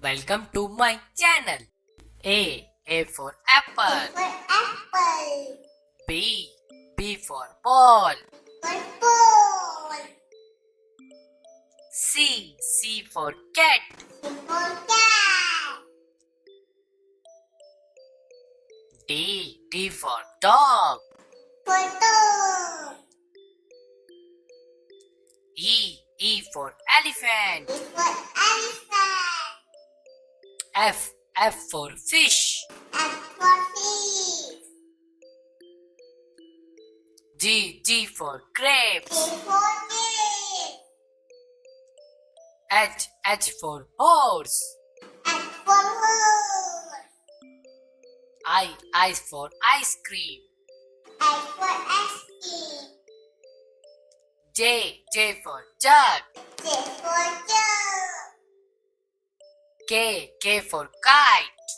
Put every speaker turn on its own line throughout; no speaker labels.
Welcome to my channel. A for apple.
For apple.
B for ball.
For ball.
C for cat.
For cat.
D for dog.
For dog.
E for elephant.
E for elephant.
F for fish.
F for fish.
G for grapes.
G for grapes.
H for horse.
H for horse.
I for ice cream.
I for ice cream.
J for jug.
J for jug.
K for kite.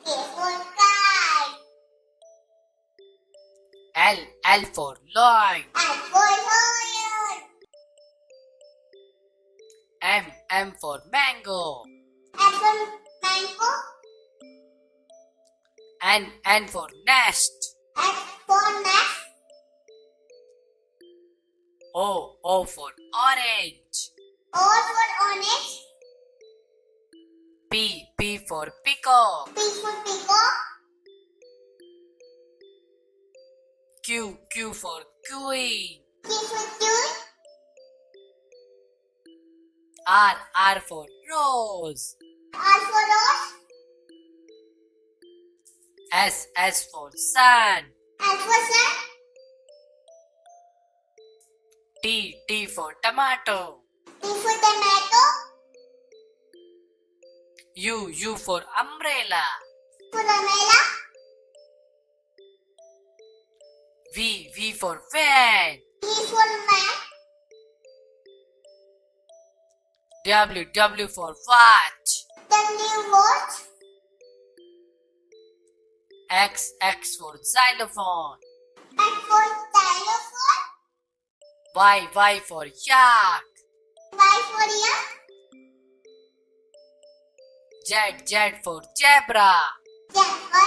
K for kite.
L for lion.
L for lion.
M for mango.
M for mango.
N for nest.
N for nest.
O for orange.
O for orange.
P for peacock.
P for peacock.
Q for queen.
Q for queen.
R for rose.
R for rose.
S for sun.
S for sun.
T for tomato.
T for tomato.
U for umbrella.
For umbrella.
V for van.
V for van.
W for watch.
W watch.
X for xylophone.
X for xylophone.
Y for yak.
Y for yak.
Z for zebra.
Z for